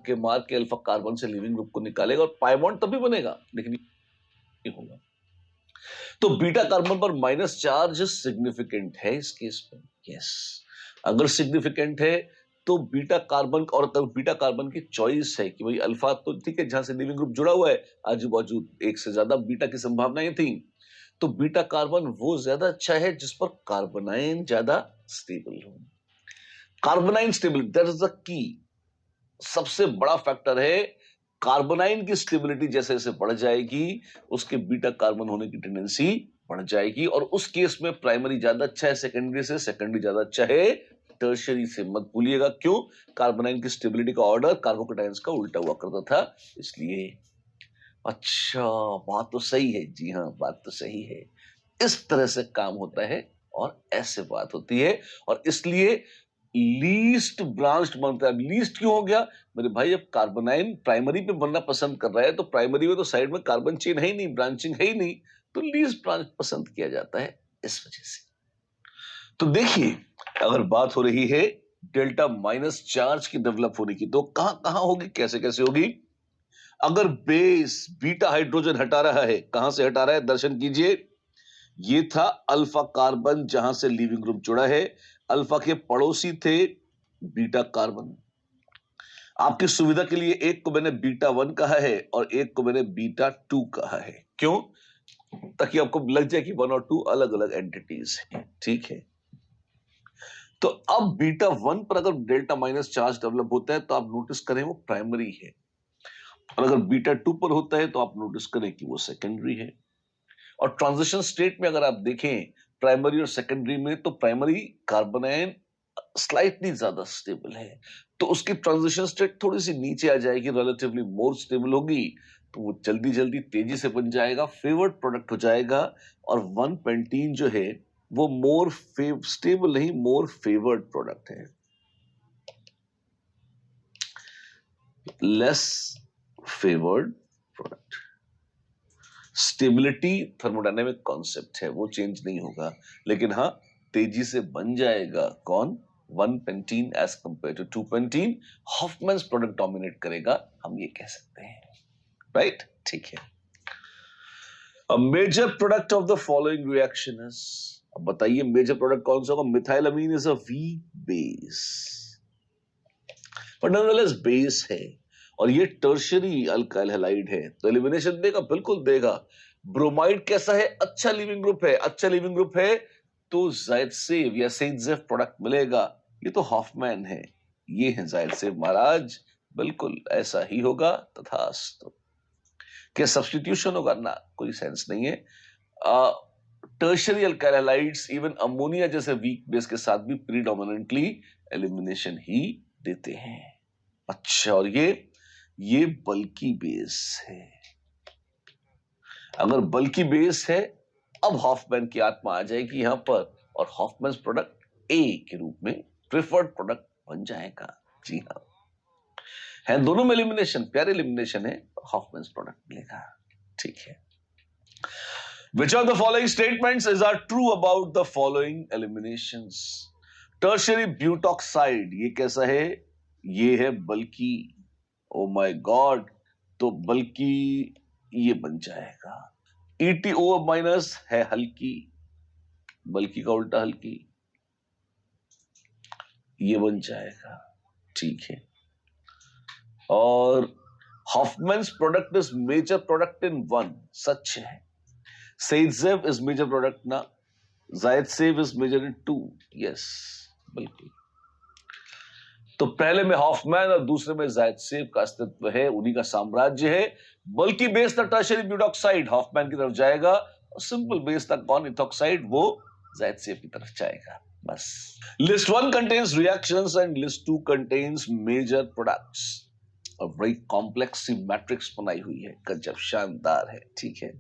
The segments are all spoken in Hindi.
तुक्के मार के अल्फा कार्बन से लिविंग ग्रुप को निकालेगा और पाई बॉन्ड तभी बनेगा, लेकिन ये होगा। तो बीटा कार्बन पर माइनस चार्ज सिग्निफिकेंट है इस केस में, यस। अगर सिग्निफिकेंट है तो बीटा कार्बन, और अगर बीटा कार्बन की चॉइस है कि भाई अल्फा तो ठीक है जहां से लिविंग ग्रुप जुड़ा हुआ है, आजू बाजू एक से ज्यादा बीटा की संभावनाएं थी, तो बीटा कार्बन वो ज्यादा अच्छा है जिस पर कार्बोनाइन ज्यादा स्टेबल हो। Carbanion stability, that is the key, सबसे बड़ा फैक्टर है। कार्बोनाइन की स्टेबिलिटी जैसे जैसे बढ़ जाएगी उसके बीटा कार्बन होने की टेंडेंसी बढ़ जाएगी, और उस केस में प्राइमरी ज्यादा अच्छा है सेकेंडरी से, सेकेंडरी ज्यादा अच्छा है टर्शियरी से। मत भूलिएगा, क्यों? कार्बोनाइन की स्टेबिलिटी का ऑर्डर कार्बोकेटायंस का उल्टा हुआ करता था, इसलिए। अच्छा, बात तो सही है, जी हाँ, बात तो सही है। इस तरह से काम होता है और ऐसे बात होती है, और इसलिए लीस्ट ब्रांच्ड बनता है। लीस्ट क्यों हो गया? मेरे भाई, अब कार्बोनाइन प्राइमरी पे बनना पसंद कर रहा है, तो प्राइमरी में तो साइड में कार्बन चेन है ही नहीं, ब्रांचिंग है ही नहीं, तो लीस्ट ब्रांच पसंद किया जाता है इस वजह से। तो देखिए, अगर बात हो रही है डेल्टा माइनस चार्ज की डेवलप होने की, तो कहां कहां होगी, कैसे कैसे होगी? अगर बेस बीटा हाइड्रोजन हटा रहा है, कहां से हटा रहा है, दर्शन कीजिए। ये था अल्फा कार्बन जहां से लिविंग ग्रुप जुड़ा है, अल्फा के पड़ोसी थे बीटा कार्बन। आपकी सुविधा के लिए एक को मैंने बीटा 1 कहा है और एक को मैंने बीटा 2 कहा है, क्यों? ताकि आपको लग जाए कि 1 और 2 अलग अलग एंटिटीज हैं, ठीक है। तो अब बीटा 1 पर अगर डेल्टा माइनस चार्ज डेवलप होता है तो आप नोटिस करें वो प्राइमरी है, और अगर बीटा 2 पर होता है तो आप नोटिस करें कि वो सेकेंडरी है। और ट्रांजिशन स्टेट में अगर आप देखें प्राइमरी और सेकेंडरी में, तो प्राइमरी कार्बोनाइन स्लाइटली ज्यादा स्टेबल है, तो उसकी ट्रांजिशन स्टेट थोड़ी सी नीचे आ जाएगी, रिलेटिवली मोर स्टेबल होगी, तो वो जल्दी जल्दी तेजी से बन जाएगा, फेवर्ड प्रोडक्ट हो जाएगा। और 1 पेंटीन जो है वो मोर स्टेबल नहीं, मोर फेवर्ड प्रोडक्ट है, less favoured product. Stability thermodynamic concept है, वो चेंज नहीं होगा, लेकिन हाँ तेजी से बन जाएगा। कौन? 1 pentene as compare to 2 pentene, Hofmann's product dominate करेगा, हम ये कह सकते हैं, राइट? ठीक है। A major product of the following reaction is, अब बताइए मेजर प्रोडक्ट कौन सा होगा? Methylamine is a weak base, but nonetheless base है, और ये टर्शियरी अल्काइल हैलाइड है, तो एलिमिनेशन देगा, बिल्कुल देगा। ब्रोमाइड कैसा है? अच्छा लिविंग ग्रुप है, अच्छा लिविंग ग्रुप है तो जायदसेव या सेइदजेफ प्रोडक्ट मिलेगा। ये तो हॉफमैन है, ये है जायदसेव महाराज, बिल्कुल ऐसा ही होगा तथास्तु। क्या सब्स्टिट्यूशन होगा? ना, कोई सेंस नहीं है। Tertiary alkyl halides even ammonia जैसे वीक बेस के साथ भी प्रीडोमिनेंटली एलिमिनेशन ही देते हैं। अच्छा, और ये बल्की बेस है। अगर बल्की बेस है, अब हॉफमैन की आत्मा आ जाएगी यहां पर, और हॉफमैन्स प्रोडक्ट ए के रूप में प्रेफर्ड प्रोडक्ट बन जाएगा। जी हाँ, है दोनों में एलिमिनेशन, प्यारे एलिमिनेशन है, हॉफमैन्स प्रोडक्ट मिलेगा, ठीक है। Which of the following statements is are true about the following eliminations? Tertiary butoxide, ये कैसा है? ये है बल्कि, ओ माय गॉड, तो बल्कि ये बन जाएगा। ETO माइनस है हल्की, बल्कि का उल्टा हल्की, ये बन जाएगा, ठीक है। और Hofmann's product is major product in 1, सच है। सेइदजेव इज मेजर प्रोडक्ट ना, Zaitsev is major in 2, yes, बिल्कुल। तो पहले में हॉफमैन और दूसरे में जायदसेव का अस्तित्व है, उन्हीं का साम्राज्य है। बल्कि बेस था टर्शियरी ब्यूटॉक्साइड, हॉफमैन की तरफ जाएगा, और सिंपल बेस था कौन? इथॉक्साइड, वो जायदसेव की तरफ जाएगा, बस। List 1 contains reactions and list 2 contains major products. और बड़ी कॉम्प्लेक्स सी मैट्रिक्स बनाई हुई है, गजब शानदार है, ठीक है।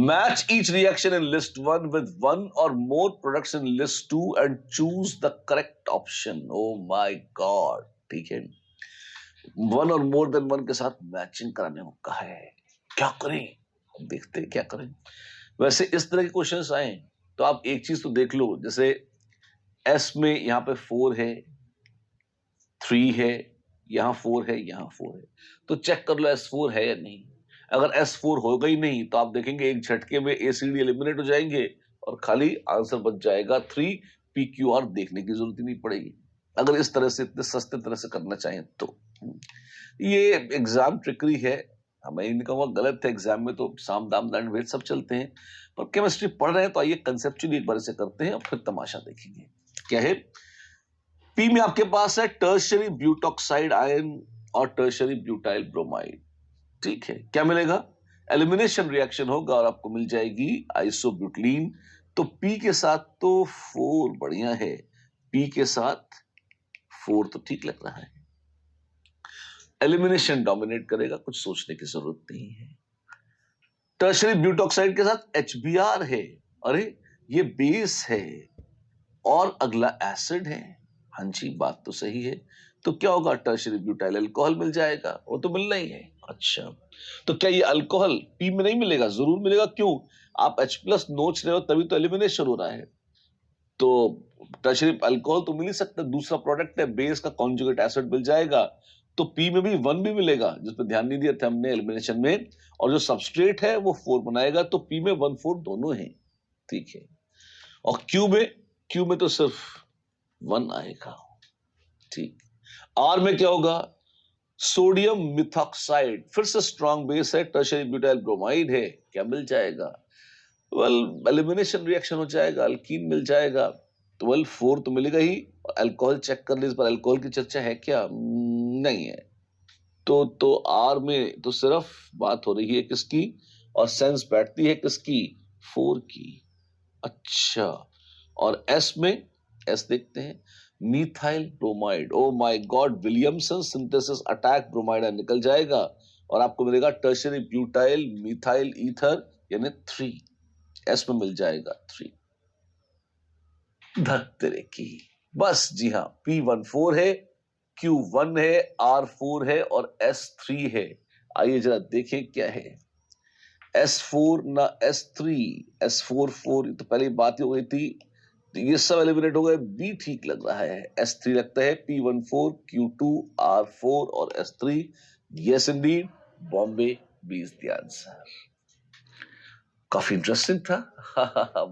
Match each reaction in list 1 with one or more products in list 2 and choose the correct option. Oh my God, ठीक है। 1 और more than 1 के साथ मैचिंग कराने को कहा है, क्या करें? देखते हैं क्या करें। वैसे इस तरह के क्वेश्चंस आए तो आप एक चीज तो देख लो, जैसे S में यहां पे 4 है, 3 है, यहां 4 है, यहां 4 है, तो चेक कर लो S4 है या नहीं। अगर S4 होगा ही नहीं तो आप देखेंगे एक झटके में ACD एलिमिनेट हो जाएंगे और खाली आंसर बच जाएगा 3। PQR देखने की जरूरत ही नहीं पड़ेगी अगर इस तरह से इतने सस्ते तरह से करना चाहें तो। ये एग्जाम ट्रिकरी है, हमें नहीं कहूँगा गलत है, एग्जाम में तो साम दाम दंड भेद सब चलते हैं, पर केमिस्ट्री पढ़ रहे हैं तो आइए कंसेप्चुअली एक बार इसे करते हैं और फिर तमाशा देखेंगे। क्या है? पी में आपके पास है टर्शियरी ब्यूटॉक्साइड आयन और टर्शियरी ब्यूटाइल ब्रोमाइड। ठीक है, क्या मिलेगा? एलिमिनेशन रिएक्शन होगा और आपको मिल जाएगी आइसोब्यूटलीन। तो पी के साथ तो 4 बढ़िया है, पी के साथ 4 तो ठीक लग रहा है। एलिमिनेशन डोमिनेट करेगा, कुछ सोचने की जरूरत नहीं है। टर्शियरी ब्यूटॉक्साइड के साथ HBr है, अरे ये बेस है और अगला एसिड है। हाँ जी, बात तो सही है। तो क्या होगा? टर्शियरी ब्यूटाइल अल्कोहल मिल जाएगा, वो तो मिलना ही है। अच्छा, तो क्या ये अल्कोहल पी में नहीं मिलेगा? जरूर मिलेगा। क्यों? आप H+ नोच रहे हो तभी तो एलिमिनेशन हो रहा है, तो टर्शियरी अल्कोहल तो मिल ही सकता है। दूसरा प्रोडक्ट है बेस का कॉन्जुगेट एसिड मिल जाएगा, तो पी में भी 1 भी मिलेगा, जिस पर ध्यान नहीं दिया था हमने एलिमिनेशन में। और जो सबस्ट्रेट है वो 4 बनाएगा, तो पी में 1 4 दोनों है। ठीक है। और क्यू में तो सिर्फ 1 आएगा। ठीक। आर में क्या होगा? सोडियम मिथॉक्साइड, फिर से स्ट्रॉन्ग बेस है, टर्शियरी ब्यूटाइल ब्रोमाइड है, क्या मिल जाएगा? वेल, एलिमिनेशन रिएक्शन हो जाएगा, अल्कीन मिल जाएगा। तो 4 तो मिलेगा ही। अल्कोहल चेक कर ली, इस पर अल्कोहल की चर्चा है क्या? नहीं है। तो आर में तो सिर्फ बात हो रही है किसकी, और सेंस बैठती है किसकी? 4 की। अच्छा, और एस में, एस देखते हैं, methyl bromide. Oh my God, Williamson synthesis attack bromide निकल जाएगा और आपको मिलेगा टर्शियरी ब्यूटाइल मिथाइल ईथर, यानी 3। एस में मिल जाएगा 3। धक तेरे की। बस जी हाँ, P14 है, Q1 है, R4 है और S3 है। आइए जरा देखें क्या है। S4 ना S3, S4 4 तो पहले बात ही हो गई थी, तो ये सब एलिमिनेट हो गए। बी ठीक लग रहा है, S3 लगता है। P14, Q2, R4 और S3। Yes indeed, Bombay B is the answer. काफी इंटरेस्टिंग था।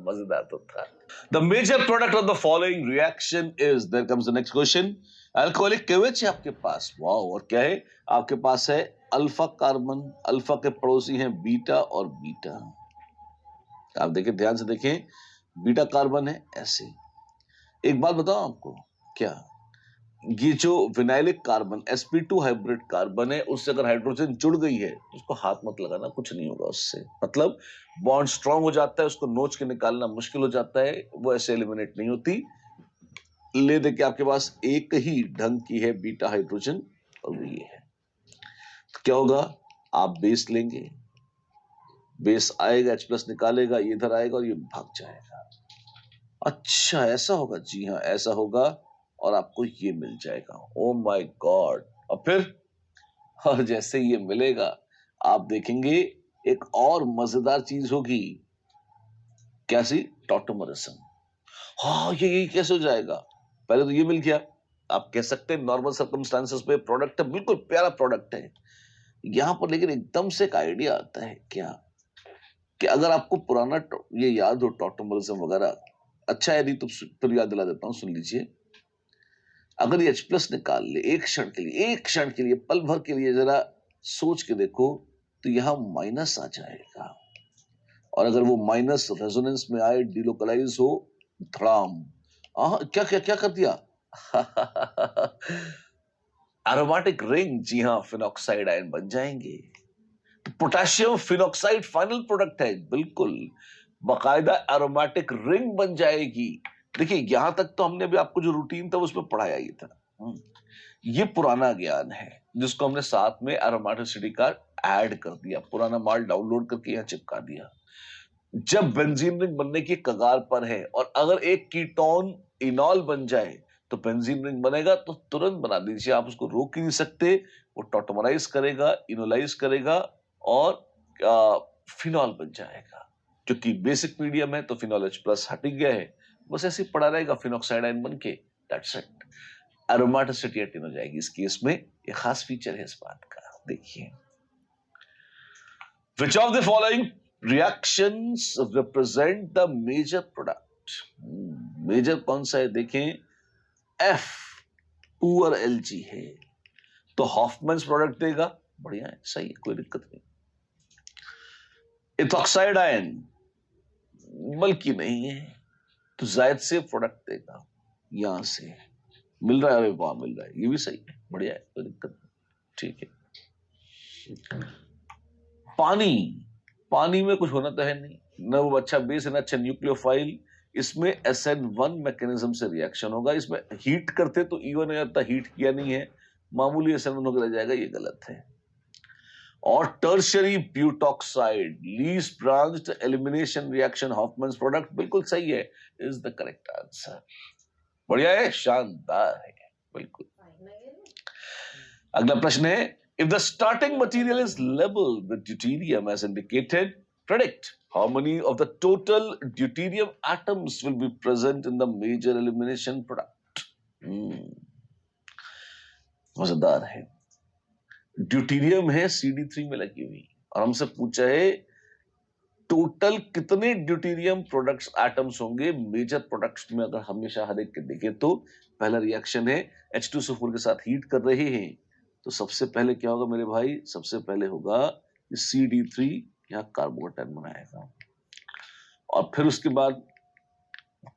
मजेदार तो था। The major product of the following reaction is, there comes the next question, alcoholic केवेच है आपके पास। वाओ, और क्या है आपके पास? है अल्फा कार्बन, अल्फा के पड़ोसी हैं बीटा और बीटा। आप देखें, ध्यान से देखें, बीटा कार्बन है ऐसे। एक बात बताओ आपको, क्या ये जो vinylic carbon sp2 hybrid carbon है, उससे अगर हाइड्रोजन जुड़ गई है तो उसको हाथ मत लगाना, कुछ नहीं होगा उससे। मतलब बॉन्ड स्ट्रांग हो जाता है, उसको नोच के निकालना मुश्किल हो जाता है, वो ऐसे एलिमिनेट नहीं होती। ले दे के आपके पास एक ही ढंग की है बीटा हाइड्रोजन, और वो ये है। तो क्या होगा? आप बेस लेंगे, बेस आएगा, H+ निकालेगा, ये इधर आएगा और ये भाग जाएगा। अच्छा, ऐसा होगा? जी हाँ, ऐसा होगा और आपको ये मिल जाएगा। Oh my God. और फिर, और जैसे ये मिलेगा आप देखेंगे एक और मजेदार चीज होगी। क्या सी? टॉटोमरिज्म। हाँ, ये कैसे हो जाएगा? पहले तो ये मिल गया, आप कह सकते हैं नॉर्मल सर्कमस्टांसेस पे प्रोडक्ट है, बिल्कुल प्यारा प्रोडक्ट है। यहां पर लेकिन एकदम से एक आइडिया आता है क्या, कि अगर आपको पुराना ये याद हो टॉटोमरिज्म वगैरह, अच्छा है, नहीं तो फिर याद दिला देता हूं, सुन लीजिए। अगर ये H+ निकाल ले एक क्षण के लिए, एक क्षण के लिए, पल भर के लिए जरा सोच के देखो, तो यहां माइनस आ जाएगा। और अगर वो माइनस रेजोनेंस में आए, डिलोकलाइज हो, धड़ाम, क्या क्या क्या कर दिया? एरोमेटिक रिंग, जी हाँ, फिनॉक्साइड आयन बन जाएंगे। तो पोटेशियम फिनॉक्साइड फाइनल प्रोडक्ट है, बिल्कुल बाकायदा एरोमेटिक रिंग बन जाएगी। देखिए, यहां तक तो हमने भी आपको जो रूटीन था उसमें पढ़ाया ही था। ये पुराना ज्ञान है जिसको हमने साथ में एरोमेटिसिटी का ऐड कर दिया, पुराना माल डाउनलोड करके यहां चिपका दिया। जब बेंजीन रिंग बनने की कगार पर है और अगर एक कीटोन इनॉल बन जाए तो बेंजीन रिंग बनेगा, तो तुरंत बना दीजिए, आप उसको रोक ही नहीं सकते। वो टॉटोमराइज करेगा, इनोलाइज करेगा और फिनॉल बन जाएगा। क्योंकि बेसिक मीडियम है तो फिनॉल H+ हट ही गया है, बस ऐसे ही पड़ा रहेगा फिनॉक्साइड आयन बन के, दैट्स इट। एरोमेटिसिटी अटेन हो जाएगी। इस केस में एक खास फीचर है इस बात का, देखिए Which of the following reactions represent the major product? Major कौन सा है देखें, F पुअर Lg है तो हॉफमैन्स प्रोडक्ट देगा, बढ़िया है, सही है, कोई दिक्कत नहीं। इथॉक्साइड आयन बल्कि नहीं है तो जायद से प्रोडक्ट देगा, यहां से मिल रहा है, अरे वाह मिल रहा है, ये भी सही है, बढ़िया है, कोई दिक्कत नहीं, ठीक है। पानी, पानी में कुछ होना तो है नहीं, न वो अच्छा बेस है, न अच्छा न्यूक्लियोफाइल, इसमें SN1 मैकेनिज्म से रिएक्शन होगा, इसमें हीट करते तो इवन हो जाता, हीट किया नहीं है, मामूली SN1 होकर रह जाएगा, ये गलत है। और tertiary butoxide least branched elimination reaction Hofmann's product बिल्कुल सही है, इज द करेक्ट आंसर, बढ़िया है, शानदार है, बिल्कुल। अगला प्रश्न है, if the starting material is labeled with deuterium as indicated, predict how many of the total deuterium atoms will be present in the major elimination product. मजेदार है, ड्यूटीरियम है CD3 में लगी हुई और हमसे पूछा है टोटल कितने ड्यूटीरियम प्रोडक्ट्स एटम्स होंगे मेजर प्रोडक्ट्स में। अगर हमेशा हर एक के देखें तो पहला रिएक्शन है H2SO4 के साथ हीट कर रहे हैं तो सबसे पहले क्या होगा मेरे भाई, सबसे पहले होगा CD3 यहाँ कार्बोकेटायन बनाएगा और फिर उसके बाद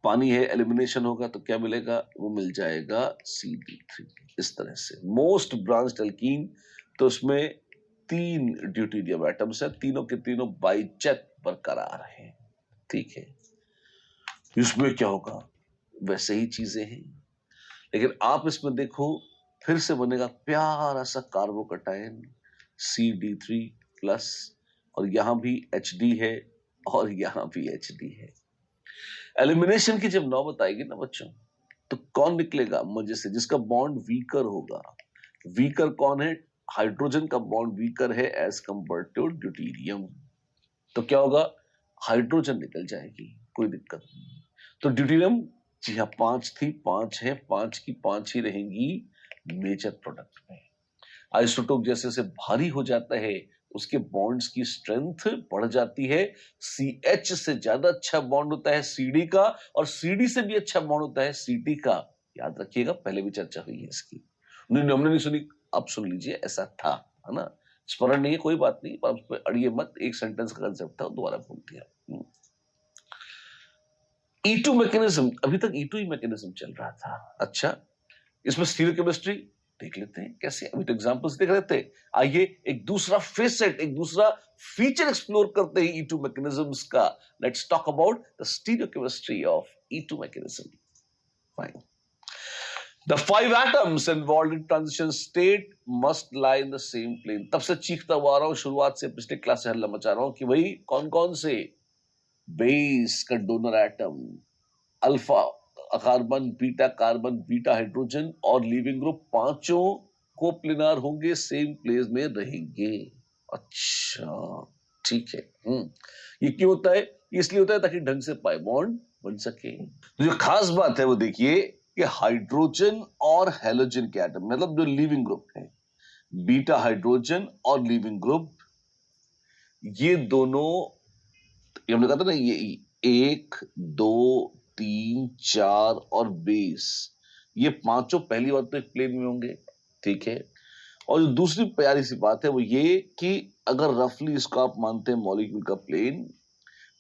पानी है, एलिमिनेशन होगा तो क्या मिलेगा, वो मिल जाएगा CD3। इस तरह से मोस्ट ब्रांच्ड एल्कीन तो उसमें 3 ड्यूटीरियम एटम्स है, तीनों के तीनों बाइजेक्ट बरकरार हैं, ठीक है। इसमें क्या होगा, वैसे ही चीजें हैं, लेकिन आप इसमें देखो फिर से बनेगा प्यारा सा कार्बोकेटायन CD3 प्लस और यहां भी HD है और यहां भी HD है। एलिमिनेशन की जब नौबत आएगी ना बच्चों तो कौन निकलेगा मजे से, जिसका बॉन्ड वीकर होगा। वीकर कौन है, हाइड्रोजन का बॉन्ड वीकर है एज कंपेयर टू ड्यूटीरियम, तो क्या होगा, हाइड्रोजन निकल जाएगी, कोई दिक्कत नहीं। तो ड्यूटीरियम जी हाँ 5 थी, 5 है, 5 की 5 ही रहेंगी मेजर प्रोडक्ट में। आइसोटोप जैसे से भारी हो जाता है उसके बॉन्ड्स की स्ट्रेंथ बढ़ जाती है, CH से ज्यादा अच्छा बॉन्ड होता है CD का और CD से भी अच्छा बॉन्ड होता है CT का, याद रखिएगा, पहले भी चर्चा हुई है इसकी, हमने नहीं सुनी, अब सुन लीजिए, ऐसा था, है ना, स्मरण नहीं है कोई बात नहीं, पर उस पर अड़िए मत, एक सेंटेंस का कंसेप्ट था दोबारा बोल दिया। E2 मैकेनिज्म, अभी तक E2 ही मैकेनिज्म चल रहा था, अच्छा इसमें स्टीरियोकेमिस्ट्री देख लेते हैं कैसे, अभी तो एग्जांपल्स देख रहे थे, आइए एक दूसरा फेसेट, एक दूसरा फीचर एक्सप्लोर करते हैं E2 मैकेनिज्म्स का। Let's talk about the stereochemistry of E2 mechanism. Fine, the 5 atoms involved in transition state must lie in the same plane। तब से चीखता हुआ आ रहा हूं, शुरुआत से पिछले क्लास से हल्ला मचा रहा हूं कि भाई कौन कौन से, बेस का donor atom, alpha carbon, beta carbon, beta hydrogen और लीविंग ग्रुप, पांचों को प्लेनार होंगे, सेम प्लेस में रहेंगे। अच्छा ठीक है, ये क्यों होता है, इसलिए होता है ताकि ढंग से पाई बॉन्ड बन सके। तो जो खास बात है वो देखिए कि हाइड्रोजन और हेलोजन के एटम, मतलब जो लीविंग ग्रुप है, बीटा हाइड्रोजन और लीविंग ग्रुप, ये दोनों, ये हमने कहा था ना, ये 1 2 3 4 और बेस, ये पांचों पहली बात तो एक प्लेन में होंगे, ठीक है। और जो दूसरी प्यारी सी बात है वो ये कि अगर रफली इसको आप मानते हैं मॉलिक्यूल का प्लेन,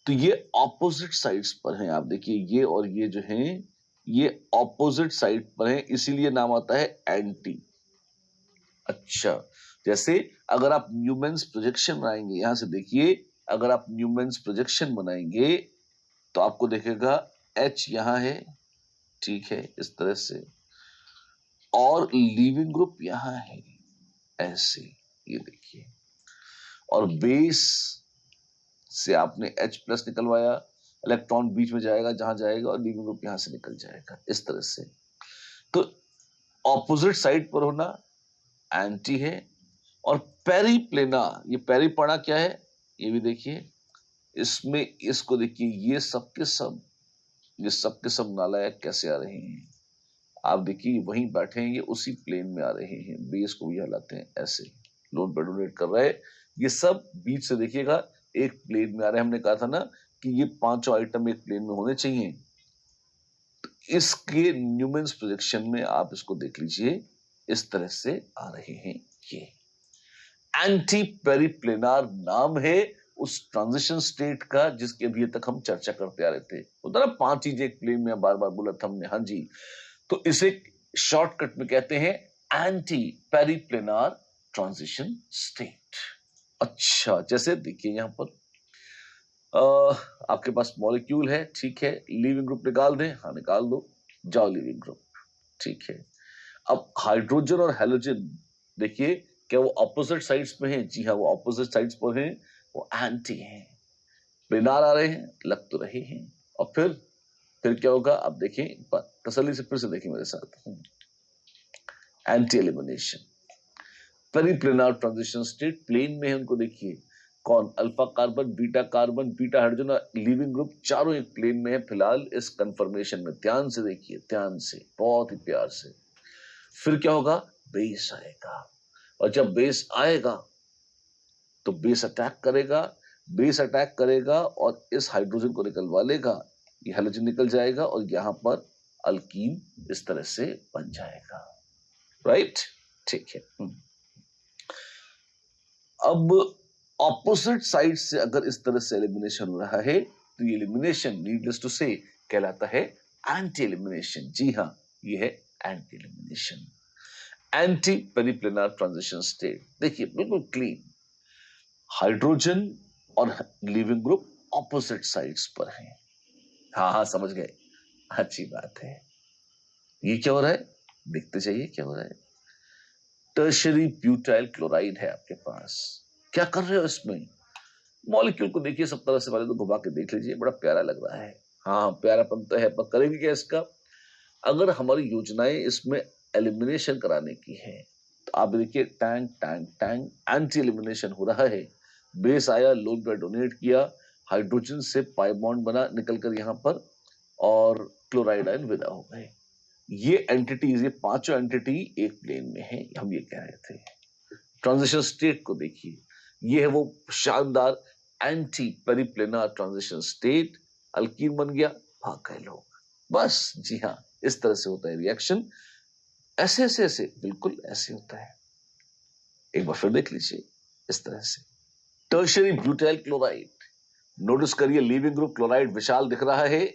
तो ये ऑपोजिट साइड्स पर हैं। आप देखिए ये और ये जो हैं ये ऑपोजिट साइड पर हैं, इसीलिए नाम आता है एंटी। अच्छा, जैसे अगर आप न्यूमैन्स प्रोजेक्शन बनाएंगे, यहां से देखिए, अगर आप न्यूमैन्स प्रोजेक्शन बनाएंगे तो आपको देखेगा H यहां है, ठीक है, इस तरह से, और लीविंग ग्रुप यहां है, ऐसे, ये देखिए, और बेस से आपने H प्लस निकलवाया, इलेक्ट्रॉन बीच में जाएगा जहां जाएगा और लीविंग ग्रुप यहां से निकल जाएगा, इस तरह से। तो ऑपोजिट साइड पर होना एंटी है। और पेरीप्लेनार, ये पेरीपणा क्या है ये भी देखिए, इसमें इसको देखिए, ये सब के सब नालायक कैसे आ रहे हैं, आप देखिए वहीं बैठे हैं, ये उसी प्लेन में आ रहे हैं, बेस को भी हलाते हैं ऐसे, लोड पे डोनेट कर रहा है, ये सब बीच से देखिएगा एक प्लेन में आ रहे हैं। हमने कहा था ना कि ये पांचों आइटम एक प्लेन में होने चाहिए। तो इसके न्यूमेंस प्रोजेक्शन में आप इसको देख लीजिए, इस तरह से आ रहे हैं। ये एंटी पेरिप्लेनार नाम है उस ट्रांजिशन स्टेट का जिसके अभी तक हम चर्चा करते आ रहे थे। होता ना 5 चीजें एक प्लेन में, बार बार बोला था हमने, हाँ जी। तो इसे शॉर्टकट में कहते हैं एंटी पेरिप्लेनार ट्रांजिशन स्टेट। अच्छा, जैसे देखिए यहां पर आपके पास मॉलिक्यूल है, ठीक है, लीविंग ग्रुप निकाल दें, हाँ निकाल दो, जाओ लीविंग ग्रुप, ठीक है। अब हाइड्रोजन और हेलोजन देखिए, क्या वो ऑपोजिट साइड्स में हैं? जी हाँ, वो ऑपोजिट साइड्स पर हैं, वो एंटी हैं, प्लेनार आ रहे हैं, लग तो रहे हैं। और फिर क्या होगा आप देखें, तसल्ली से फिर से देखें मेरे साथ, anti elimination, periplanar transition state plane में है, उनको देखिए कौन, अल्फा कार्बन, बीटा हाइड्रोजन और लीविंग ग्रुप चारों एक प्लेन में है फिलहाल इस कंफर्मेशन में। ध्यान से देखिए, ध्यान से, बहुत ही प्यार से। फिर क्या होगा, बेस आएगा, और जब बेस आएगा तो बेस अटैक करेगा और इस हाइड्रोजन को निकलवा लेगा, ये हाइड्रोजन निकल जाएगा और यहां पर अल्कीन इस तरह से बन जाएगा, राइट, ठीक है। अब ऑपोजिट साइड से अगर इस तरह से एलिमिनेशन हो रहा है तो ये एलिमिनेशन नीडलेस टू से कहलाता है एंटी एलिमिनेशन। जी हाँ, ये है anti elimination, anti periplanar transition state. देखिए बिल्कुल क्लीन, हाइड्रोजन और लीविंग ग्रुप ऑपोजिट साइड्स पर हैं। हाँ हाँ समझ गए, अच्छी बात है। ये क्या हो रहा है, देखते जाइए क्या हो रहा है। टर्शरी ब्यूटाइल क्लोराइड है आपके पास, क्या कर रहे हो इसमें, मॉलिक्यूल को देखिए सब तरह से, पहले तो घुमा के देख लीजिए, बड़ा प्यारा लग रहा है। हाँ प्यारापन तो है, पर करेंगे क्या इसका, अगर हमारी योजनाएं इसमें एलिमिनेशन कराने की है तो आप देखिए tank tank tank anti elimination हो रहा है। बेस आया, लोड पे डोनेट किया, हाइड्रोजन से पाई बॉन्ड बना निकलकर यहां पर, और क्लोराइड आयन विदा हो गए। ये एंटिटीज, ये पांचों एंटिटी एक प्लेन में है, हम ये कह रहे थे। ट्रांजिशन स्टेट को देखिए, ये है वो शानदार anti periplanar transition state, alkyne बन गया, भाग गए लोग, बस। जी हाँ, इस तरह से होता है रिएक्शन, ऐसे ऐसे ऐसे, बिल्कुल ऐसे होता है। एक बार फिर देख लीजिए इस तरह से, टर्शियरी ब्यूटाइल क्लोराइड, नोटिस करिए लीविंग ग्रुप क्लोराइड विशाल दिख रहा है,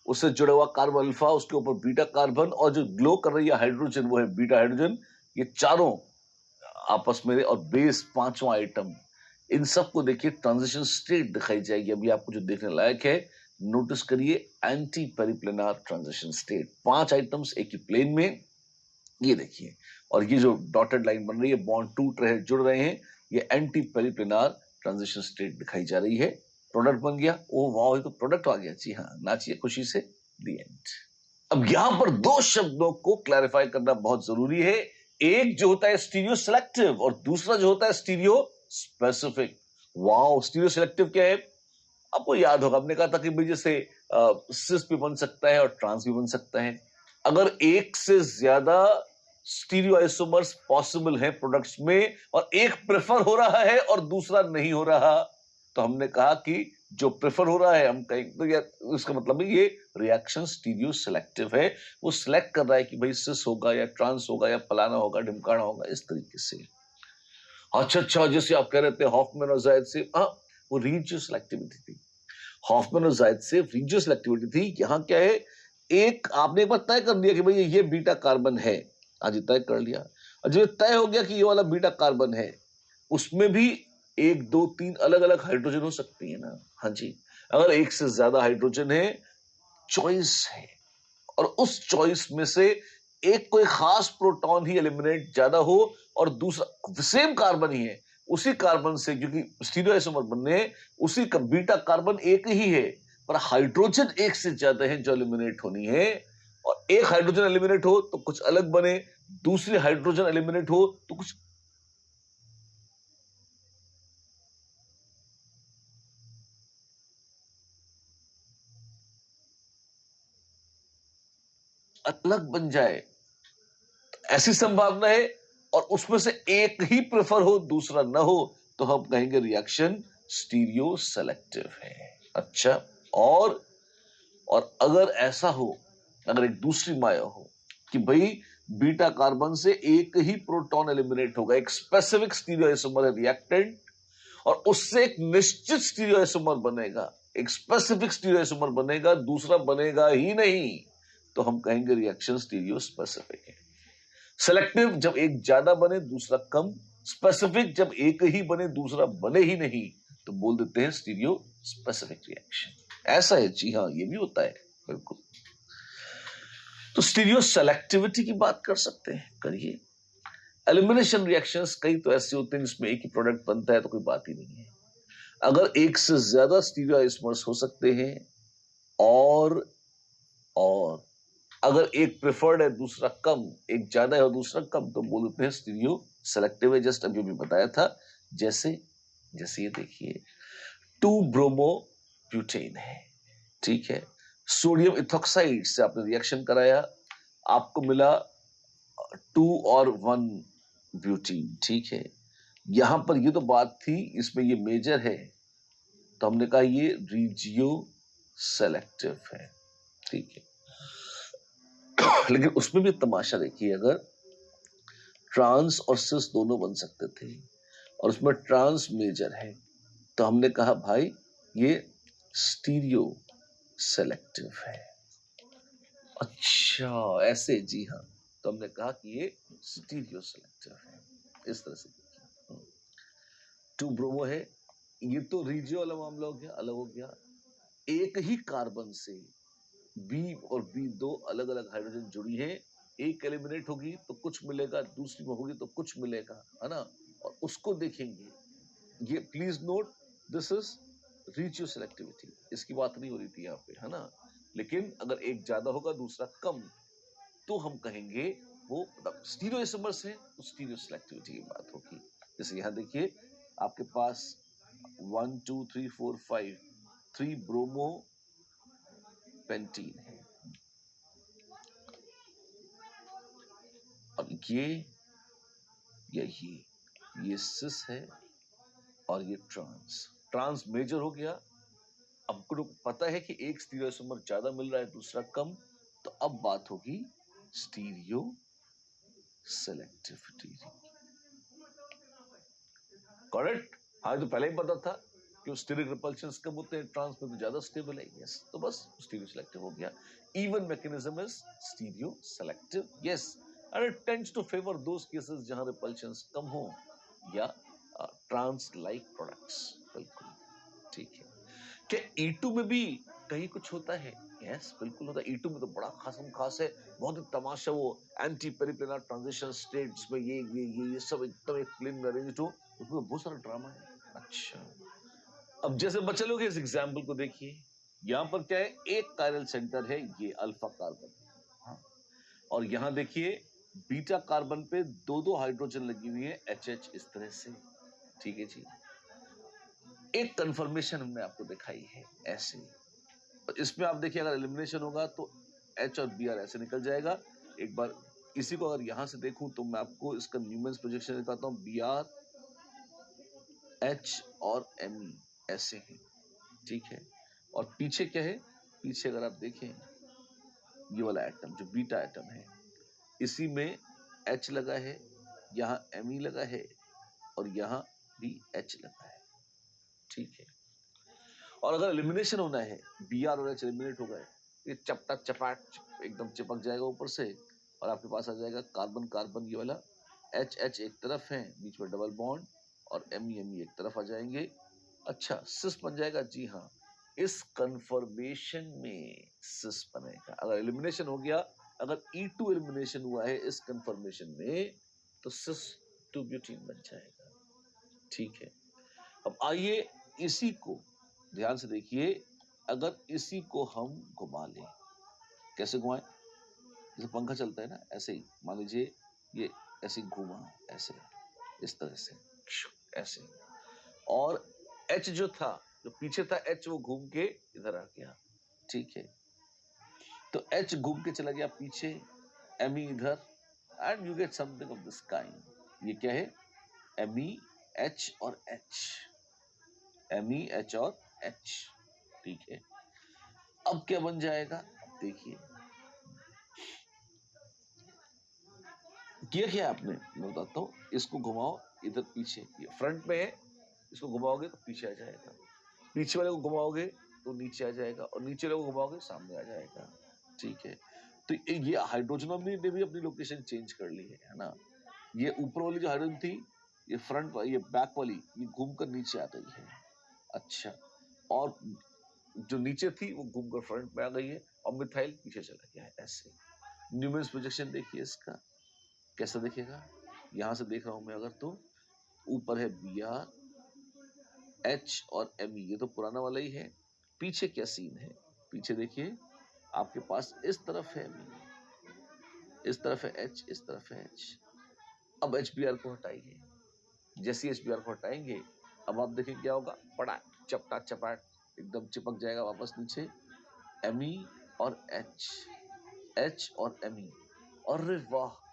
उससे जुड़ा हुआ कार्बन अल्फा, उसके ऊपर बीटा कार्बन, और जो ग्लो कर रही है हाइड्रोजन वो है बीटा हाइड्रोजन। ये चारों आपस में, और बेस पांचवा आइटम, इन सबको देखिए ट्रांजिशन स्टेट दिखाई जाएगी अभी आपको जो देखने लायक है। नोटिस करिए anti periplanar transition state, 5 items एक ही प्लेन में, ये देखिए। और ये जो डॉटेड लाइन बन रही है, बॉन्ड टूट रहे, जुड़ रहे हैं, ये एंटी पेरिप्लेनार ट्रांजिशन स्टेट दिखाई जा रही है। प्रोडक्ट बन गया, ओ वाह, ये तो प्रोडक्ट आ गया, जी हाँ, नाचिए खुशी से, दी एंड। अब यहां पर 2 शब्दों को क्लैरिफाई करना बहुत जरूरी है, एक जो होता है स्टीरियो सिलेक्टिव और दूसरा जो होता है stereo specific. Wow, stereo selective क्या है, आपको याद होगा हमने कहा था कि भाई जैसे सिस भी बन सकता है और ट्रांस भी बन सकता है। अगर एक से ज्यादा स्टीरियो आइसोमर्स पॉसिबल हैं प्रोडक्ट्स में और एक प्रेफर हो रहा है और दूसरा नहीं हो रहा, तो हमने कहा कि जो प्रेफर हो रहा है हम कहेंगे तो यार उसका मतलब है ये रिएक्शन स्टीरियो सिलेक्टिव है, वो सिलेक्ट कर रहा है कि भाई सिस होगा या ट्रांस होगा या फलाना होगा ढिमकाना होगा, इस तरीके से। अच्छा, जैसे आप कह रहे थे हॉफमैन और जायद से, हाँ वो रीजियो सिलेक्टिविटी थी, हॉफमैन और जायद से रीजियो सिलेक्टिविटी थी। यहाँ क्या है, एक आपने एक बार तय कर दिया कि भाई ये बीटा कार्बन है, आज तय कर लिया, और जब तय हो गया कि ये वाला बीटा कार्बन है, उसमें भी 1 2 3 अलग अलग हाइड्रोजन हो सकती है ना, हाँ जी। अगर एक से ज्यादा हाइड्रोजन है, चॉइस है, और उस चॉइस में से एक कोई खास प्रोटॉन ही एलिमिनेट ज्यादा हो, और दूसरा सेम कार्बन ही है, उसी कार्बन से, क्योंकि स्टीरियोआइसोमर बनने हैं, उसी का बीटा कार्बन एक ही है, पर हाइड्रोजन एक से ज्यादा है जो एलिमिनेट होनी है, और एक हाइड्रोजन एलिमिनेट हो तो कुछ अलग बने, दूसरी हाइड्रोजन एलिमिनेट हो तो कुछ अलग बन जाए। ऐसी संभावना है और उसमें से एक ही प्रेफर हो दूसरा ना हो तो हम कहेंगे रिएक्शन स्टीरियो सेलेक्टिव है। अच्छा, और अगर ऐसा हो, अगर एक दूसरी माया हो कि भाई बीटा कार्बन से एक ही प्रोटॉन एलिमिनेट होगा, एक स्पेसिफिक स्टीरियोआइसोमर है रिएक्टेंट और उससे एक निश्चित स्टीरियोआइसोमर बनेगा, एक स्पेसिफिक स्टीरियोआइसोमर बनेगा, दूसरा बनेगा ही नहीं, तो हम कहेंगे रिएक्शन स्टीरियो स्पेसिफिक है। सेलेक्टिव जब एक ज्यादा बने दूसरा कम, स्पेसिफिक जब एक ही बने दूसरा बने ही नहीं, तो बोल देते हैं स्टीरियो स्पेसिफिक रिएक्शन। ऐसा है, जी हाँ, ये भी होता है, बिल्कुल। तो स्टीरियो सेलेक्टिविटी की बात कर सकते हैं, करिए। एलिमिनेशन रिएक्शंस कई तो ऐसे होते हैं जिसमें एक ही प्रोडक्ट बनता है तो कोई बात ही नहीं है। अगर एक से ज्यादा स्टीरियो आइसोमर्स हो सकते हैं और अगर एक प्रेफर्ड है दूसरा कम, एक ज्यादा है और दूसरा कम, तो बोल देते हैं स्टीरियो सेलेक्टिव है। जस्ट अभी भी बताया था, जैसे जैसे ये देखिए 2 ब्रोमो ब्यूटेन है, ठीक है, सोडियम इथॉक्साइड से आपने रिएक्शन कराया, आपको मिला 2 और 1 ब्यूटीन, ठीक है। यहां पर ये तो बात थी, इसमें ये मेजर है तो हमने कहा ये रीजियो सेलेक्टिव है, ठीक है। लेकिन उसमें भी तमाशा देखिए, अगर ट्रांस और सिस दोनों बन सकते थे और उसमें ट्रांस मेजर है तो हमने कहा भाई ये स्टीरियो सेलेक्टिव है। अच्छा, ऐसे, जी हाँ, तो हमने कहा कि ये स्टीरियो सेलेक्टिव है। इस तरह से देखिए, 2 ब्रोमो है, ये तो रीजियो वाला मामला हो गया, अलग हो गया। एक ही कार्बन से बी और बी दो अलग अलग हाइड्रोजन जुड़ी है, एक एलिमिनेट होगी तो कुछ मिलेगा, दूसरी में होगी तो कुछ मिलेगा, है ना, और उसको देखेंगे। ये please note, this is regioselectivity, इसकी बात नहीं हो रही थी यहाँ पे, है ना। लेकिन अगर एक ज्यादा होगा दूसरा कम, तो हम कहेंगे वो स्टीरियो आइसोमर्स है तो स्टीरियो सेलेक्टिविटी की बात होगी। जैसे यहाँ देखिए आपके पास 1 2 3 4 5 3 ब्रोमो पेंटीन है और ये सिस है और ये ट्रांस मेजर हो गया। अब हमको पता है कि एक स्टीरियो आइसोमर ज्यादा मिल रहा है दूसरा कम, तो अब बात होगी स्टीरियो सेलेक्टिविटी। करेक्ट, हाँ, तो पहले ही पता था कि स्टीरिक रिपल्शंस कम होते हैं, ट्रांस में तो ज्यादा स्टेबल है, यस, तो बस स्टीरियो सेलेक्टिव हो गया। Even mechanism is stereo selective, yes, and it tends to favor those cases जहां repulsions कम हो या ट्रांस लाइक प्रोडक्ट्स, बिल्कुल ठीक है। क्या E2 में भी कहीं कुछ होता है? यस, बिल्कुल होता है। E2 में तो बड़ा खास है, बहुत ही तमाशा, वो एंटी पेरिप्लेनर ट्रांजिशन स्टेट्स में ये सब एकदम एक प्लेन में अरेंज्ड हो, उसमें तो बहुत सारा ड्रामा है। अच्छा, अब जैसे बच्चे लोग इस एग्जाम्पल को देखिए, यहाँ पर क्या है, एक कायरल सेंटर है, ये अल्फा कार्बन, हाँ, और यहाँ देखिए बीटा कार्बन पे दो दो हाइड्रोजन लगी हुई है HH, इस तरह से, ठीक है जी। एक कंफर्मेशन हमने आपको दिखाई है ऐसे, और इसमें आप देखिए अगर एलिमिनेशन होगा तो H और Br ऐसे निकल जाएगा। एक बार इसी को अगर यहां से देखूं तो मैं आपको इसका न्यूमेंस प्रोजेक्शन दिखाता हूं, Br H और Me ऐसे हैं, ठीक है। और पीछे क्या है, पीछे अगर आप देखें ये वाला एटम जो बीटा एटम है, इसी में H लगा है, यहाँ Me लगा है और यहाँ भी H लगा है, ठीक है। और अगर एलिमिनेशन होना है, Br और H एलिमिनेट हो गए, ये चपटा चपाट एकदम चिपक जाएगा ऊपर से और आपके पास आ जाएगा कार्बन कार्बन, ये वाला HH एक तरफ है, बीच में डबल बॉन्ड, और Me एक तरफ आ जाएंगे। अच्छा, सिस बन जाएगा, जी हाँ, इस कन्फर्मेशन में सिस बनेगा। अगर एलिमिनेशन हो गया, अगर E2 एलिमिनेशन हुआ है इस कन्फर्मेशन में, तो सिस 2 ब्यूटीन बन जाएगा, ठीक है। अब आइए इसी को ध्यान से देखिए, अगर इसी को हम घुमा लें, कैसे घुमाएं, जैसे पंखा चलता है ना, ऐसे ही मान लीजिए ये ऐसे घूमा, ऐसे, इस तरह से, ऐसे, और H जो था, जो पीछे था H, वो घूम के इधर आ गया, ठीक है। तो H घूम के चला गया पीछे, Me इधर, and you get something of this kind. ये क्या है? MEH और H, MEH और H। ठीक है, अब क्या बन जाएगा? देखिए किया क्या आपने, मैं बताता हूँ। इसको घुमाओ इधर पीछे, ये फ्रंट में है, इसको घुमाओगे तो पीछे आ जाएगा, पीछे वाले को घुमाओगे तो नीचे आ जाएगा, और नीचे वाले को घुमाओगे सामने आ जाएगा। ठीक है, तो ये हाइड्रोजन ने भी अपनी लोकेशन चेंज कर ली है ना। ये ऊपर वाली जो हाइड्रोजन थी, ये फ्रंट, ये बैक वाली, ये घूमकर नीचे आ गई है। अच्छा, और जो नीचे थी वो घूमकर फ्रंट में आ गई है, और मिथाइल पीछे चला गया है। ऐसे न्यूमेरिकल प्रोजेक्शन देखिए इसका कैसा दिखेगा। यहां से देख रहा हूं मैं अगर, तो ऊपर है Br, H और Me, ये तो पुराना वाला ही है। पीछे क्या सीन है? पीछे देखिए आपके पास इस तरफ है Me, इस तरफ है H, इस तरफ है H। अब HBr को हटाइए, जैसे HBr को हटाएंगे अब आप देखें क्या होगा, पड़ा चपटा चपाट एकदम चिपक जाएगा वापस नीचे, Me और H और Me। और वाह,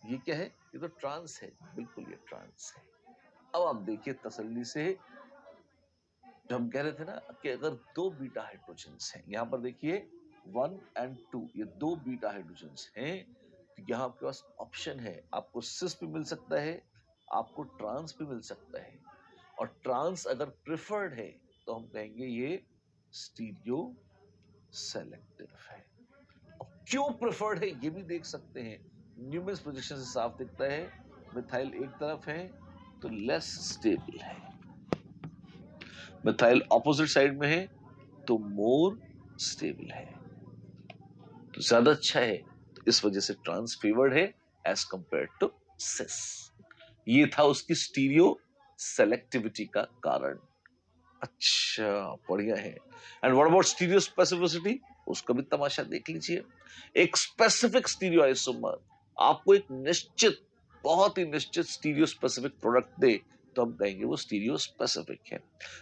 ये क्या है? ये तो ट्रांस है, बिल्कुल ये ट्रांस है। अब आप देखिए तसल्ली से, जो हम कह रहे थे ना कि अगर दो बीटा हाइड्रोजन्स हैं, यहां पर देखिए 1 और 2, ये दो बीटा हाइड्रोजन्स हैं, तो यहाँ आपके पास ऑप्शन है, आपको सिस भी मिल सकता है, आपको ट्रांस भी मिल सकता है। और ट्रांस अगर प्रिफर्ड है तो हम कहेंगे ये स्टीरियो सेलेक्टिव है। क्यों प्रेफर्ड है ये भी देख सकते हैं, न्यूमेरिकल प्रोजेक्शन से साफ दिखता है। मिथाइल एक तरफ है तो लेस स्टेबल है, मिथाइल ऑपोजिट साइड में है तो मोर स्टेबल है, तो ज्यादा अच्छा है। तो इस वजह से ट्रांस फेवर्ड है एज कंपेयर टू सिस। ये था उसकी स्टीरियो सेलेक्टिविटी का कारण। अच्छा, बढ़िया है। And what about stereo specificity, उसका भी तमाशा देख लीजिए। एक स्पेसिफिक स्टीरियो आइसोमर आपको एक निश्चित, बहुत ही निश्चित स्टीरियो स्पेसिफिक प्रोडक्ट दे तो हम कहेंगे वो स्टीरियो स्पेसिफिक है।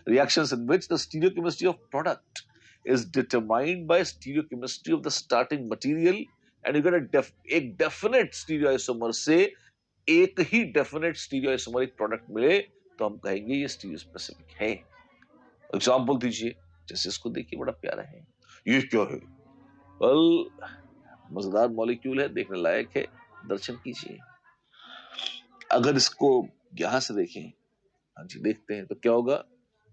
Reactions in which the stereochemistry of product is determined by stereochemistry of the starting material, and you get एक definite stereoisomer से एक ही definite stereoisomeric product मिले तो हम कहेंगे ये stereospecific है। एग्जाम्पल दीजिए, जैसे इसको देखिए बड़ा प्यारा है, ये क्या है? वेल, मजेदार मॉलिक्यूल है, देखने लायक है, दर्शन कीजिए। अगर इसको यहां से देखें, हाँ जी देखते हैं तो क्या होगा,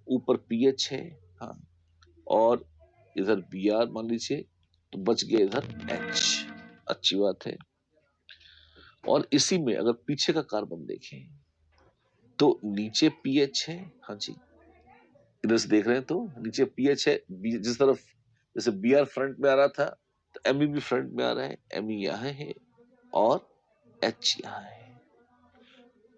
ऊपर पीएच है, हाँ, और इधर Br मान लीजिए, तो बच गया इधर H, अच्छी बात है। और इसी में अगर पीछे का कार्बन देखें तो नीचे पीएच है, हाँ जी, इधर से देख रहे हैं तो नीचे पीएच है, जिस तरफ जैसे Br फ्रंट में आ रहा था तो Me भी फ्रंट में आ रहा है, Me यहाँ है और H यहाँ है।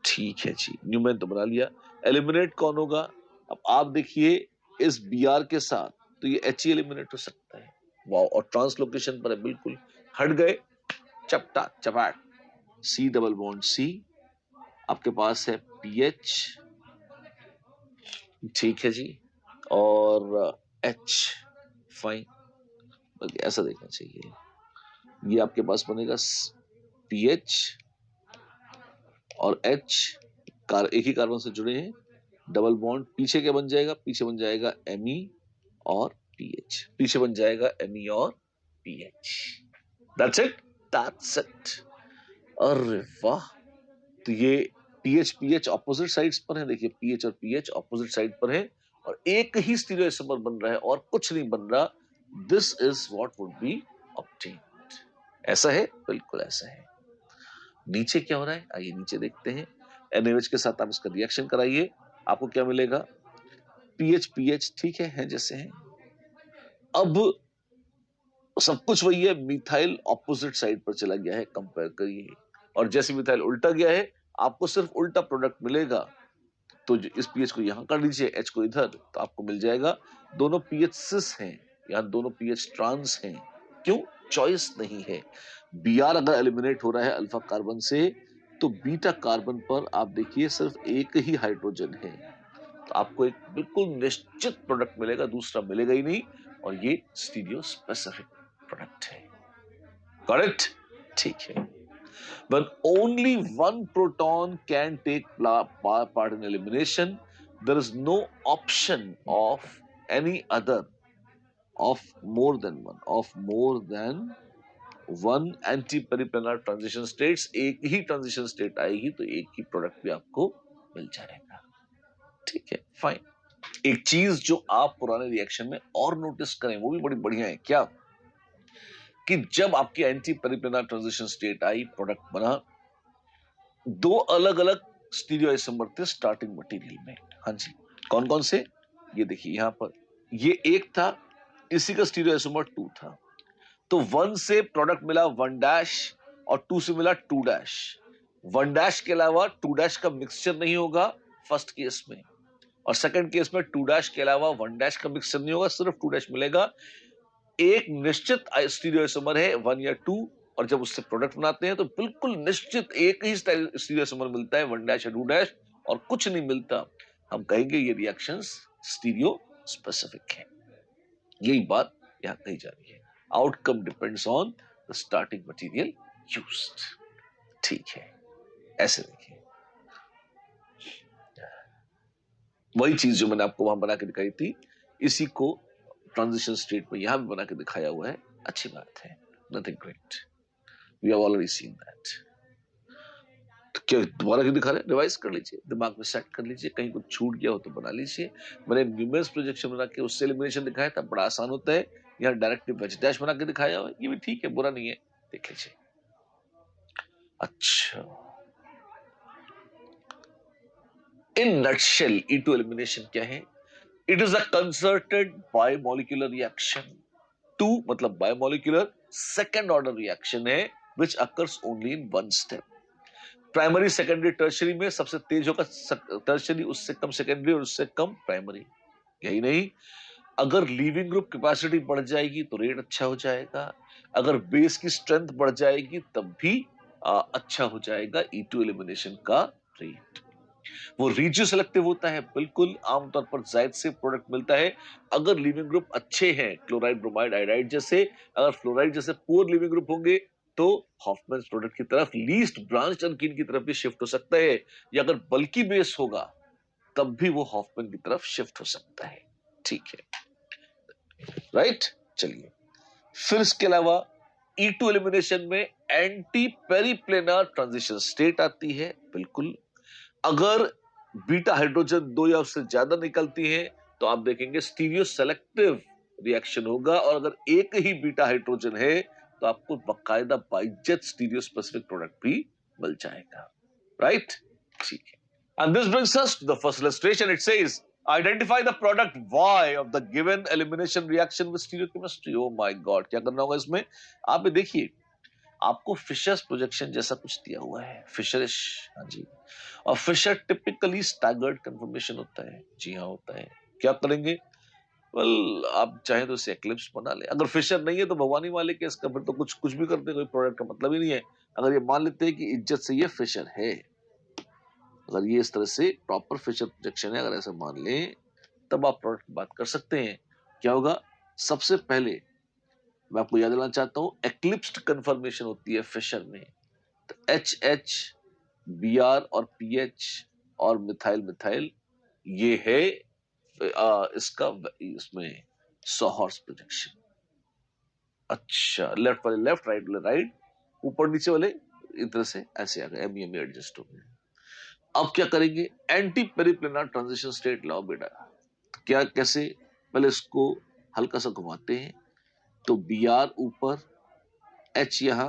ठीक है जी, न्यूमैन तो बना लिया। एलिमिनेट कौन होगा? अब आप देखिए इस Br के साथ तो ये H ही एलिमिनेट हो सकता है। वाह, और ट्रांसलोकेशन पर है, बिल्कुल हट गए, चपटा चपाट, C डबल बॉन्ड C, आपके पास है PH, ठीक है जी, और H, फाइन, बल्कि ऐसा देखना चाहिए, ये आपके पास बनेगा PH और H, एक ही कार्बन से जुड़े हैं, डबल बॉन्ड, पीछे क्या बन जाएगा? पीछे बन जाएगा Me और PH, पीछे बन जाएगा Me और PH। That's it, that's it। अरे वाह, तो ये PH ऑपोजिट साइड्स पर है, देखिए PH और PH ऑपोजिट साइड पर है, और एक ही स्टीरियोइसोमर बन रहा है और कुछ नहीं बन रहा। This is what would be obtained. ऐसा है, बिल्कुल ऐसा है। नीचे क्या हो रहा है, आइए नीचे देखते हैं। NaOH के साथ आप इसका रिएक्शन कराइए, आपको क्या मिलेगा? PH ठीक है जैसे हैं। अब सब कुछ वही है, मिथाइल ऑपोजिट साइड पर चला गया है, कंपेयर करिए, और जैसे मिथाइल उल्टा गया है आपको सिर्फ उल्टा प्रोडक्ट मिलेगा। तो इस पीएच को यहां कर लीजिए, एच को इधर, तो आपको मिल जाएगा दोनों पीएच सिस हैं, यहां दोनों पीएच ट्रांस हैं। क्यों? चॉइस नहीं है। Br अगर एलिमिनेट हो रहा है अल्फा कार्बन से तो बीटा कार्बन पर आप देखिए सिर्फ एक ही हाइड्रोजन है, तो आपको एक बिल्कुल निश्चित प्रोडक्ट मिलेगा, दूसरा मिलेगा ही नहीं, और ये स्टीरियो स्पेसिफिक प्रोडक्ट है। करेक्ट? ठीक है। When only one proton can take part in elimination, there is no option of any other of more than one anti periplanar transition states. एक ही ट्रांजिशन स्टेट आएगी तो एक ही प्रोडक्ट भी आपको मिल जाएगा. ठीक है, फाइन. एक चीज जो आप पुराने रिएक्शन में और नोटिस करें, वो भी बड़ी बढ़िया है. क्या कि जब आपकी एंटी पेरिप्लेनर ट्रांजिशन स्टेट आई, प्रोडक्ट बना, दो अलग अलग स्टीरियोआइसोमर थे स्टार्टिंग मटेरियल में. हाँ जी, कौन कौन से? ये देखिए यहां पर, ये एक था, इसी का स्टीरियोआइसोमर 2 था. तो 1 से प्रोडक्ट मिला 1' और 2 से मिला 2'. 1' के अलावा 2' का मिक्सचर नहीं होगा फर्स्ट केस में, और सेकंड केस में 2' के अलावा 1' का मिक्सचर नहीं होगा, सिर्फ 2' मिलेगा. एक निश्चित स्टीरियोआइसोमर है 1 या 2, और जब उससे प्रोडक्ट बनाते हैं तो बिल्कुल निश्चित एक ही स्टीरियोआइसोमर मिलता है 1' या 2', और कुछ नहीं मिलता. हम कहेंगे ये रिएक्शंस स्टीरियो स्पेसिफिक है. यही बात यहां कही जा रही है. Outcome depends on the starting material used. ठीक है, ऐसे देखिए, वही चीज जो मैंने आपको वहां बना के दिखाई थी, इसी को ट्रांजिशन स्टेट में यहां भी बना के दिखाया हुआ है. अच्छी बात है, nothing great. We have already seen that. तो क्या दोबारा क्यों दिखा रहे हैं? रिवाइज कर लीजिए, दिमाग में सेट कर लीजिए, कहीं कुछ छूट गया हो तो बना लीजिए. मैंने न्यूमेरिकल प्रोजेक्शन बना के उससे एलिमिनेशन दिखाया था, बड़ा आसान होता है. यहाँ डायरेक्टिव वेज डैश बना के दिखाया हुआ है, ये भी ठीक है, बुरा नहीं है, देख लीजिए. अच्छा, इन नटशेल E2 एलिमिनेशन क्या है? It is a concerted biomolecular reaction. 2 मतलब बायोमोलिकुलर, सेकेंड ऑर्डर रिएक्शन है, which occurs only in 1 step. Primary, secondary, tertiary में सबसे तेज होगा टर्शियरी, उससे कम सेकेंडरी और उससे कम प्राइमरी. यही नहीं, अगर लीविंग ग्रुप कैपेसिटी बढ़ जाएगी तो रेट अच्छा हो जाएगा. अगर बेस की स्ट्रेंथ बढ़ जाएगी तब भी अच्छा हो जाएगा E2 एलिमिनेशन का रेट. वो रीजियो सेलेक्टिव होता है, बिल्कुल आमतौर पर जायद से प्रोडक्ट मिलता है अगर लिविंग ग्रुप अच्छे हैं, क्लोराइड, ब्रोमाइड, आयोडाइड जैसे. अगर फ्लोराइड जैसे पुअर लिविंग ग्रुप होंगे तो हॉफमैन प्रोडक्ट की तरफ, लीस्ट ब्रांच अल्कीन की तरफ भी शिफ्ट हो सकता है. या अगर बल्कि बेस होगा तब भी वो हॉफमैन की तरफ शिफ्ट हो सकता है. ठीक है, राइट. चलिए, फिर इसके अलावा E2 एलिमिनेशन में एंटी पेरिप्लेनर ट्रांजिशन स्टेट आती है. बिल्कुल, अगर बीटा हाइड्रोजन 2 या उससे ज्यादा निकलती है तो आप देखेंगे स्टीरियो सेलेक्टिव रिएक्शन होगा, और अगर एक ही बीटा हाइड्रोजन है तो आपको बकायदा बाइजेट स्टीरियो स्पेसिफिक प्रोडक्ट भी मिल जाएगा. राइट, ठीक है. And this brings us to the first illustration. It says identify the product Y of the given elimination reaction with stereochemistry. oh my god, क्या करना होगा इसमें? आप देखिए, आपको फिशर्स प्रोजेक्शन जैसा कुछ दिया हुआ है, फिशरिश. हाँ जी, और फिशर टिपिकली स्टैगर्ड कन्फर्मेशन होता है. जी हाँ, होता है. क्या करेंगे? वेल, आप चाहे तो इसे एक्लिप्स बना ले. अगर फिशर नहीं है तो भगवान ही मालिक है इसका, फिर तो कुछ कुछ भी करते, कोई प्रोडक्ट का मतलब ही नहीं है. अगर ये मान लेते हैं कि इज्जत से ये फिशर है, अगर ये इस तरह से प्रॉपर फिशर प्रोजेक्शन है, अगर ऐसा मान लें, तब आप प्रोडक्ट की बात कर सकते हैं. क्या होगा? सबसे पहले मैं आपको याद दिलाना चाहता हूं, एक्लिप्स्ड कन्फर्मेशन होती है फिशर में. तो HH, Br और PH और मिथाइल मिथाइल, ये है इसका इसमें सॉहर्स प्रोजेक्शन. अच्छा, लेफ्ट वाले लेफ्ट, राइट वाले राइट, ऊपर नीचे वाले इस तरह से ऐसे आ गए, एम एडजस्ट हो गए. अब क्या करेंगे? एंटी पेरिप्लेनर ट्रांजिशन स्टेट लाओ बेटा. क्या, कैसे? पहले इसको हल्का सा घुमाते हैं तो Br ऊपर, H यहां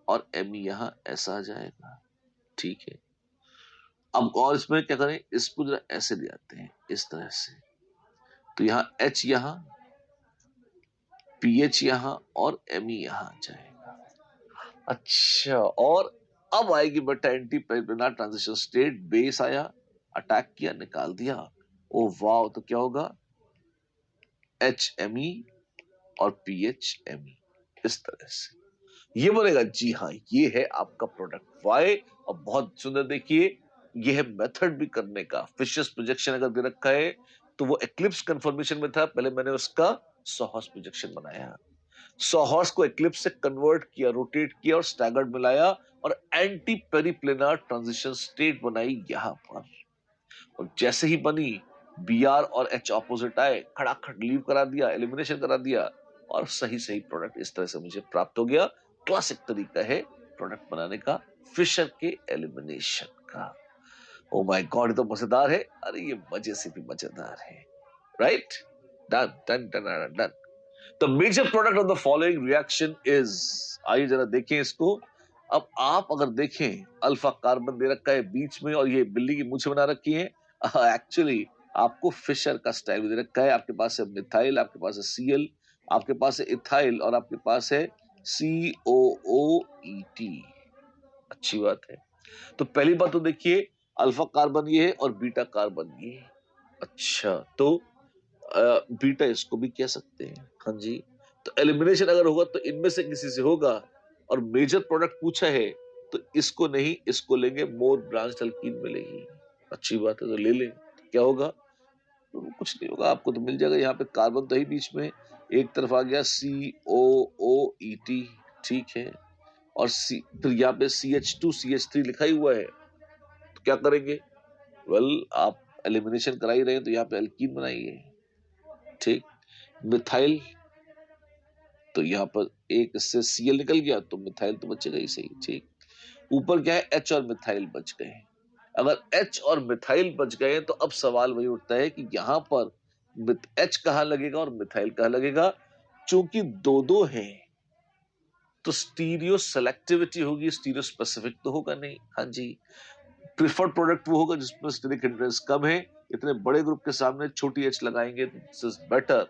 और Me यहां, ऐसा आ जाएगा. ठीक है. अब और इसमें क्या करें? इसको जरा ऐसे ले आते हैं इस तरह से, तो यहां H यहां, PH यहां और Me यहां आ जाएगा. अच्छा, और अब आएगी बेटा anti periplanar transition state. Base आया, अटैक किया, निकाल दिया. ओ वाह, तो क्या होगा? HMe और PHMe, इस तरह से ये बनेगा. जी हाँ, ये है आपका प्रोडक्ट Y. और बहुत सुंदर देखिए, ये है मेथड भी करने का. फिशर्स प्रोजेक्शन अगर दे रखा है तो वो एक्लिप्स कंफर्मेशन में था, पहले मैंने उसका सॉहर्स प्रोजेक्शन बनाया, सॉहर्स को एक्लिप्स से कन्वर्ट किया, रोटेट किया और स्टैगर्ड मिलाया, और एंटी पेरिप्लेनार ट्रांजिशन स्टेट बनाई यहां पर। और जैसे ही बनी, Br और H ऑपोजिट आए, खड़ाखड़ लीव करा दिया, एलिमिनेशन करा दिया, और सही सही प्रोडक्ट इस तरह से मुझे प्राप्त हो गया। क्लासिक तरीका है प्रोडक्ट बनाने का, फिशर के एलिमिनेशन का। ओ माय गॉड, ये तो मजेदार है। अरे ये मजे से भी मजेदार है, right? Done done done done. The major product of the following reaction is, आइए जरा देखें इसको। अब आप अगर देखें, अल्फा कार्बन दे रखा है बीच में और ये बिल्ली की मूंछें बना रखी है। एक्चुअली आपको फिशर का स्टाइल दे रखा है। आपके पास है मिथाइल, आपके पास है Cl, आपके पास है इथाइल, और आपके पास है COOET। अच्छी बात है। तो पहली बात तो देखिए, अल्फा कार्बन ये है और बीटा कार्बन ये है। अच्छा, तो बीटा इसको भी कह सकते हैं। हाँ जी। तो एलिमिनेशन अगर होगा तो इनमें से किसी से होगा, और मेजर प्रोडक्ट पूछा है तो इसको नहीं, इसको लेंगे, मोर ब्रांच अल्कीन मिलेगी। अच्छी बात है, तो ले लें। क्या होगा? तो कुछ नहीं होगा, आपको तो मिल जाएगा। यहाँ पे कार्बन तो ही बीच में, एक तरफ आ गया COOET, ठीक है, और फिर यहाँ पे CH2CH3 लिखा ही हुआ है। तो क्या करेंगे? आप एलिमिनेशन करा ही रहे हैं, तो यहाँ पे अल्कीन बनाइए, ठीक। मिथाइल, तो यहाँ पर एक इससे Cl निकल गया, तो मिथाइल तो बचेगा ही सही, ठीक। ऊपर क्या है? H और मिथाइल बच गए। अगर H और मिथाइल बच गए तो अब सवाल वही उठता है कि यहाँ पर H कहाँ लगेगा और मिथाइल कहाँ लगेगा। चूंकि दो दो हैं, तो स्टीरियो सेलेक्टिविटी होगी, स्टीरियो स्पेसिफिक तो होगा नहीं। हाँ जी। प्रिफर्ड प्रोडक्ट वो होगा जिसमें स्टेरिक हिंड्रेंस कम है। इतने बड़े ग्रुप के सामने छोटी H लगाएंगे तो दिस इज बेटर।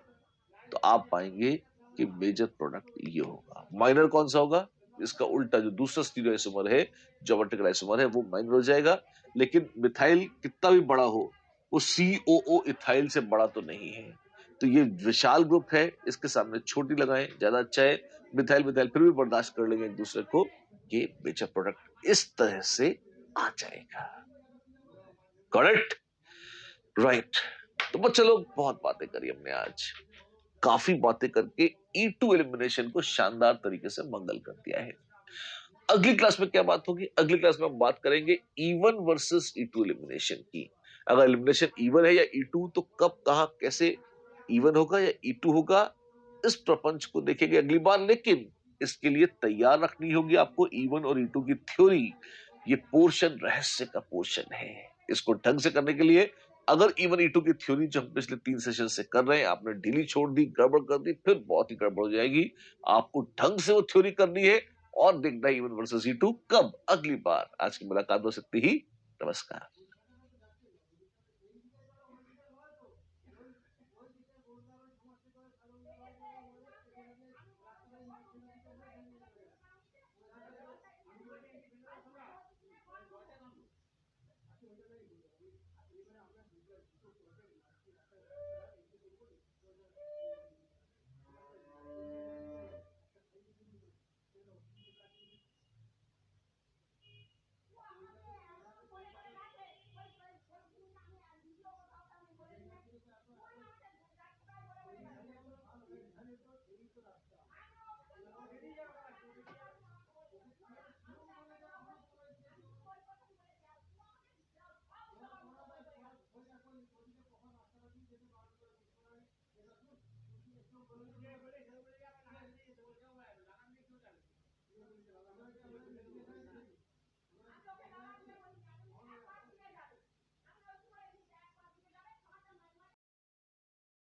तो आप पाएंगे कि मेजर प्रोडक्ट ये होगा। माइनर कौन सा होगा? इसका उल्टा, जो दूसरा स्टीरियो आइसोमर है, जो वर्टिकल आइसोमर है, वो माइनर हो जाएगा। लेकिन मिथाइल कितना भी बड़ा हो, वो COO इथाइल से बड़ा तो नहीं है। तो ये विशाल ग्रुप है, इसके सामने छोटी लगाएं, ज्यादा अच्छा है। मिथाइल मिथाइल फिर भी बर्दाश्त कर लेंगे एक दूसरे को। ये मेजर प्रोडक्ट इस तरह से आ जाएगा। Correct, right. तो बच्चे लोग, बहुत बातें करी हमने आज, काफी बातें करके E2 एलिमिनेशन को शानदार तरीके से मंगल कर दिया है। अगली क्लास में क्या बात होगी? अगली क्लास में हम बात करेंगे E1 वर्सेस E2 एलिमिनेशन की। अगर एलिमिनेशन E1 है या E2, तो कब, कहां, कैसे E1 होगा या E2 होगा, इस प्रपंच को देखेंगे अगली बार। लेकिन इसके लिए तैयार रखनी होगी आपको E1 और E2 की थ्योरी। ये पोर्शन रहस्य का पोर्शन है। इसको ढंग से करने के लिए, अगर E1 E2 की थ्योरी जो हम पिछले 3 सेशन से कर रहे हैं, आपने ढीली छोड़ दी, गड़बड़ कर दी, फिर बहुत ही गड़बड़ हो जाएगी। आपको ढंग से वो थ्योरी करनी है और देखना है E1 वर्सेस E2 कब, अगली बार। आज की मुलाकात हो सकती ही। नमस्कार।